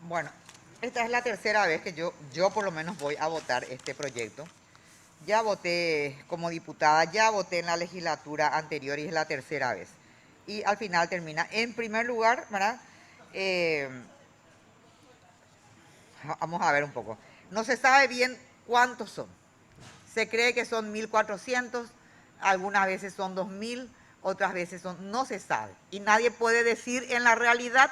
Bueno, esta es la tercera vez que yo por lo menos voy a votar este proyecto. Ya voté como diputada, ya voté en la legislatura anterior y es la tercera vez. Y al final termina, en primer lugar, ¿verdad? Eh, Vamos a ver un poco. No se sabe bien cuántos son. Se cree que son 1.400, algunas veces son 2.000, otras veces son, no se sabe. Y nadie puede decir en la realidad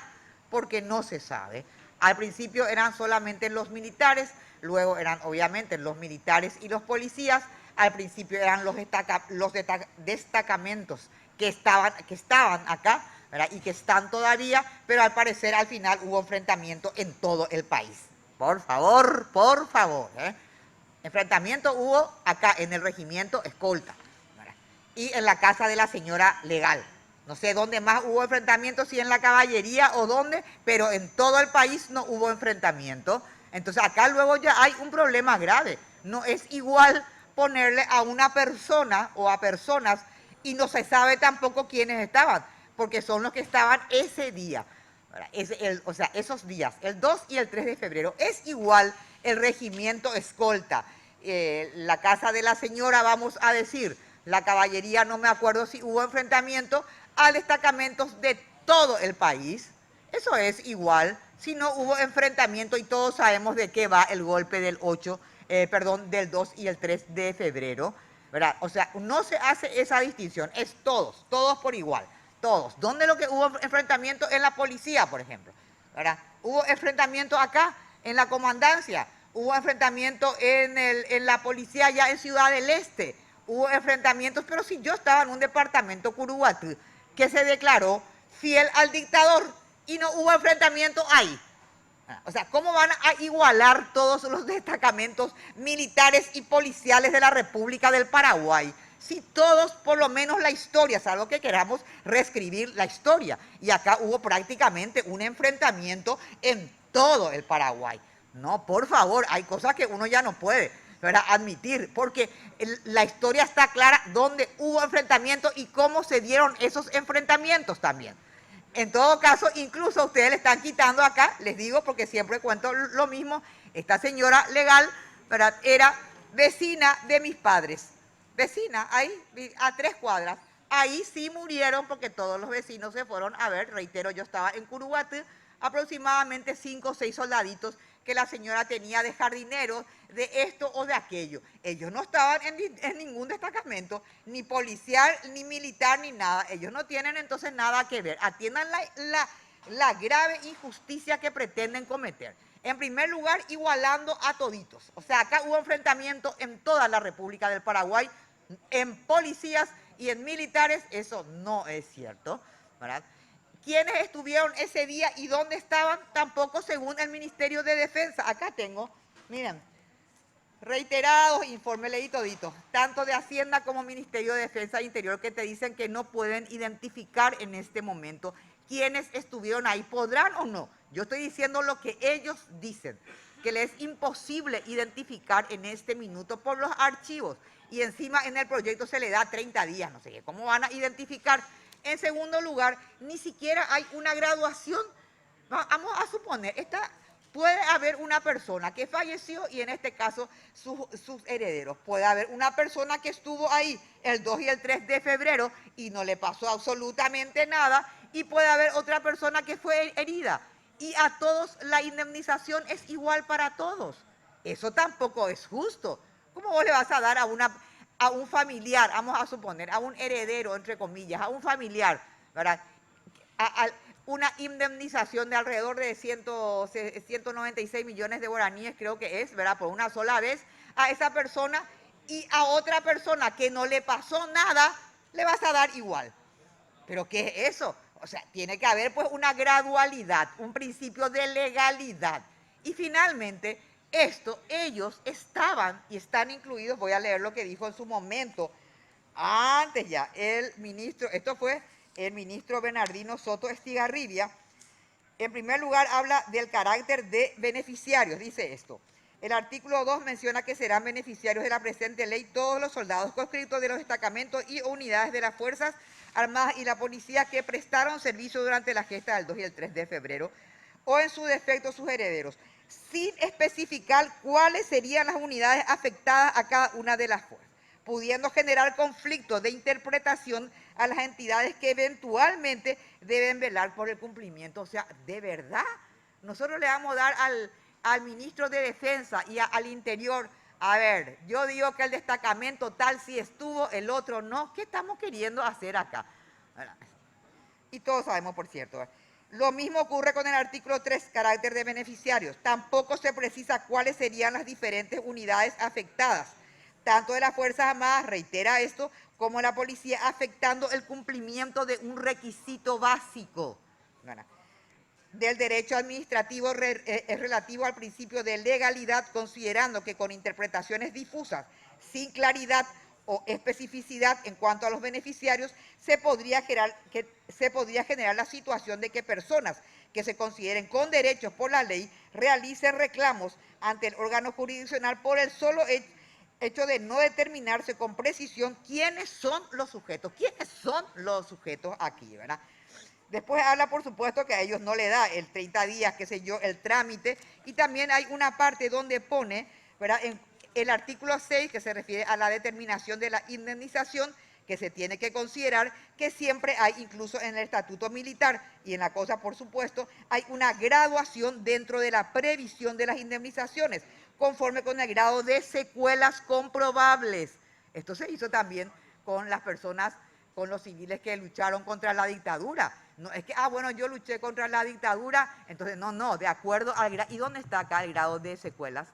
porque no se sabe. Al principio eran solamente los militares, luego eran obviamente los militares y los policías, al principio eran los destacamentos que estaban acá, ¿verdad? Y que están todavía, pero al parecer al final hubo enfrentamiento en todo el país. Por favor, ¿eh? Enfrentamiento hubo acá en el regimiento escolta, ¿verdad? Y en la casa de la señora legal. No sé dónde más hubo enfrentamiento, si en la caballería o dónde, pero en todo el país no hubo enfrentamiento. Entonces acá luego ya hay un problema grave. No es igual ponerle a una persona o a personas y no se sabe tampoco quiénes estaban, porque son los que estaban ese día. O sea, esos días, el 2 y el 3 de febrero, es igual el regimiento escolta, la casa de la señora, vamos a decir, la caballería, no me acuerdo si hubo enfrentamiento, a destacamentos de todo el país. Eso es igual, si no hubo enfrentamiento y todos sabemos de qué va el golpe del 8, del 2 y el 3 de febrero, ¿verdad? O sea, no se hace esa distinción, es todos por igual. Todos. ¿Dónde lo que hubo enfrentamiento? En la policía, por ejemplo, ¿verdad? Hubo enfrentamiento acá, en la comandancia, hubo enfrentamiento en la policía ya en Ciudad del Este, hubo enfrentamientos, pero si yo estaba en un departamento Curuguatú que se declaró fiel al dictador y no hubo enfrentamiento ahí. O sea, ¿cómo van a igualar todos los destacamentos militares y policiales de la República del Paraguay? Si todos, por lo menos la historia, salvo que queramos reescribir la historia. Y acá hubo prácticamente un enfrentamiento en todo el Paraguay. No, por favor, hay cosas que uno ya no puede, ¿verdad?, admitir, porque la historia está clara dónde hubo enfrentamientos y cómo se dieron esos enfrentamientos también. En todo caso, incluso a ustedes le están quitando acá, les digo porque siempre cuento lo mismo, esta señora legal, ¿verdad?, era vecina de mis padres, vecina, ahí, a 3 cuadras. Ahí sí murieron porque todos los vecinos se fueron a ver, reitero, yo estaba en Curuguatú, aproximadamente 5 o 6 soldaditos que la señora tenía de jardineros, de esto o de aquello. Ellos no estaban en ningún destacamento, ni policial, ni militar, ni nada. Ellos no tienen entonces nada que ver. Atiendan la grave injusticia que pretenden cometer. En primer lugar, igualando a toditos. O sea, acá hubo enfrentamiento en toda la República del Paraguay, en policías y en militares. Eso no es cierto, ¿verdad? ¿Quiénes estuvieron ese día y dónde estaban? Tampoco según el Ministerio de Defensa. Acá tengo, miren, reiterados informes, leí toditos, tanto de Hacienda como Ministerio de Defensa e Interior, que te dicen que no pueden identificar en este momento quiénes estuvieron ahí. ¿Podrán o no? Yo estoy diciendo lo que ellos dicen, que les es imposible identificar en este minuto por los archivos. Y encima en el proyecto se le da 30 días, no sé qué. ¿Cómo van a identificar? En segundo lugar, ni siquiera hay una graduación. Vamos a suponer, puede haber una persona que falleció y en este caso sus herederos. Puede haber una persona que estuvo ahí el 2 y el 3 de febrero y no le pasó absolutamente nada, y puede haber otra persona que fue herida. Y a todos la indemnización es igual para todos. Eso tampoco es justo. ¿Cómo vos le vas a dar a un familiar, vamos a suponer, a un heredero, entre comillas, a un familiar, ¿verdad?, a una indemnización de alrededor de 196 millones de guaraníes, creo que es, ¿verdad?, por una sola vez a esa persona, y a otra persona que no le pasó nada, le vas a dar igual? ¿Pero qué es eso? O sea, tiene que haber pues una gradualidad, un principio de legalidad. Y finalmente, ellos estaban y están incluidos, voy a leer lo que dijo en su momento, antes ya, el ministro, esto fue el ministro Bernardino Soto Estigarribia. En primer lugar, habla del carácter de beneficiarios, dice esto. El artículo 2 menciona que serán beneficiarios de la presente ley todos los soldados conscriptos de los destacamentos y unidades de las Fuerzas Armadas y la Policía que prestaron servicio durante la gesta del 2 y el 3 de febrero, o en su defecto sus herederos, sin especificar cuáles serían las unidades afectadas a cada una de las fuerzas, pudiendo generar conflictos de interpretación a las entidades que eventualmente deben velar por el cumplimiento. O sea, de verdad, nosotros le vamos a dar al ministro de Defensa y al Interior, a ver, yo digo que el destacamento tal sí estuvo, el otro no. ¿Qué estamos queriendo hacer acá? Y todos sabemos, por cierto. Lo mismo ocurre con el artículo 3, carácter de beneficiarios. Tampoco se precisa cuáles serían las diferentes unidades afectadas, tanto de las Fuerzas Armadas, reitera esto, como la policía, afectando el cumplimiento de un requisito básico del derecho administrativo relativo al principio de legalidad, considerando que con interpretaciones difusas, sin claridad o especificidad en cuanto a los beneficiarios, se podría generar la situación de que personas que se consideren con derechos por la ley realicen reclamos ante el órgano jurisdiccional por el solo hecho de no determinarse con precisión quiénes son los sujetos. ¿Quiénes son los sujetos aquí, verdad? Después habla, por supuesto, que a ellos no le da el 30 días, qué sé yo, el trámite. Y también hay una parte donde pone, ¿verdad?, en el artículo 6, que se refiere a la determinación de la indemnización, que se tiene que considerar que siempre hay, incluso en el estatuto militar y en la cosa, por supuesto, hay una graduación dentro de la previsión de las indemnizaciones, conforme con el grado de secuelas comprobables. Esto se hizo también con las personas, con los civiles que lucharon contra la dictadura. No es que, bueno, yo luché contra la dictadura, entonces no, de acuerdo al grado. ¿Y dónde está acá el grado de secuelas?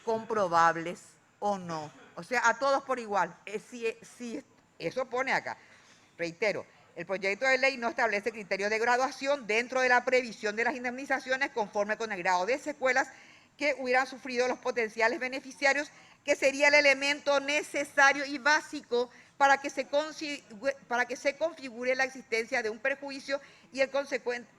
¿Comprobables o no? O sea, a todos por igual. Si eso pone acá. Reitero, el proyecto de ley no establece criterios de graduación dentro de la previsión de las indemnizaciones conforme con el grado de secuelas que hubieran sufrido los potenciales beneficiarios, que sería el elemento necesario y básico para que se configure la existencia de un perjuicio y el consecuente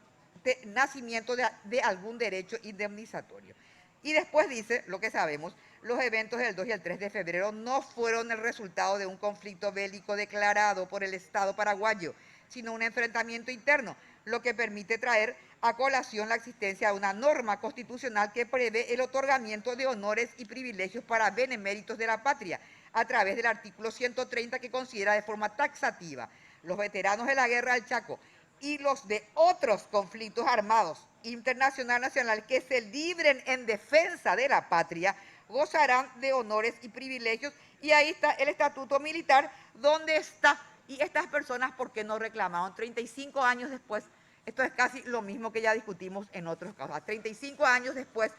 nacimiento de algún derecho indemnizatorio. Y después dice, lo que sabemos, los eventos del 2 y el 3 de febrero no fueron el resultado de un conflicto bélico declarado por el Estado paraguayo, sino un enfrentamiento interno, lo que permite traer a colación la existencia de una norma constitucional que prevé el otorgamiento de honores y privilegios para beneméritos de la patria, a través del artículo 130, que considera de forma taxativa los veteranos de la Guerra del Chaco y los de otros conflictos armados internacional nacional que se libren en defensa de la patria, gozarán de honores y privilegios. Y ahí está el estatuto militar, donde está. Y estas personas, ¿por qué no reclamaron 35 años después? Esto es casi lo mismo que ya discutimos en otros casos. 35 años después,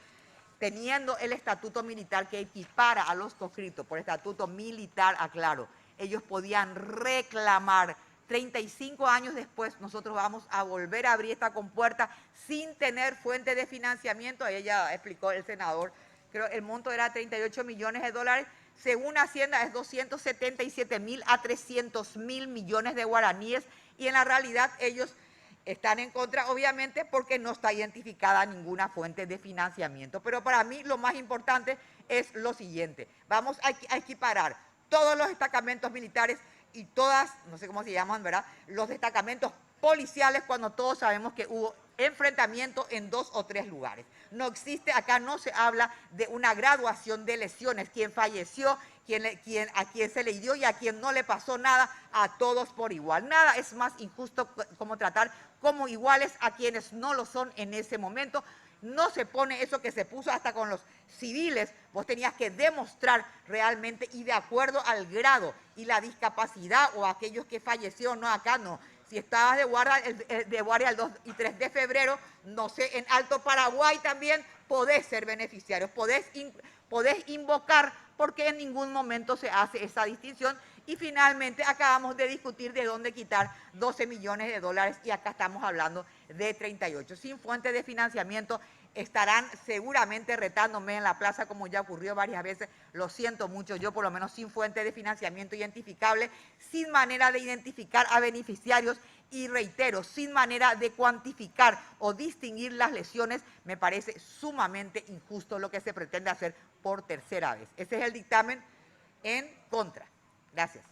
teniendo el estatuto militar que equipara a los conscriptos por estatuto militar, aclaro, ellos podían reclamar. 35 años después, nosotros vamos a volver a abrir esta compuerta sin tener fuente de financiamiento. Ella explicó, el senador, creo el monto era 38 millones de dólares. Según Hacienda es 277.000 a 300.000 millones de guaraníes, y en la realidad ellos están en contra, obviamente, porque no está identificada ninguna fuente de financiamiento. Pero para mí lo más importante es lo siguiente: vamos a equiparar todos los destacamentos militares y todas, no sé cómo se llaman, ¿verdad?, los destacamentos policiales, cuando todos sabemos que hubo enfrentamiento en 2 o 3 lugares. No existe, acá no se habla de una graduación de lesiones, quién falleció, a quién se le hirió y a quién no le pasó nada, a todos por igual. Nada es más injusto como tratar como iguales a quienes no lo son en ese momento. No se pone eso que se puso hasta con los civiles. Vos tenías que demostrar realmente, y de acuerdo al grado y la discapacidad o aquellos que fallecieron. No, acá no. Si estabas de guardia el 2 y 3 de febrero, no sé, en Alto Paraguay también podés ser beneficiario, podés invocar, porque en ningún momento se hace esa distinción. Y finalmente acabamos de discutir de dónde quitar 12 millones de dólares y acá estamos hablando de 38. Sin fuente de financiamiento estarán seguramente retándome en la plaza, como ya ocurrió varias veces. Lo siento mucho, yo por lo menos sin fuente de financiamiento identificable, sin manera de identificar a beneficiarios y, reitero, sin manera de cuantificar o distinguir las lesiones, me parece sumamente injusto lo que se pretende hacer por tercera vez. Ese es el dictamen en contra. Gracias.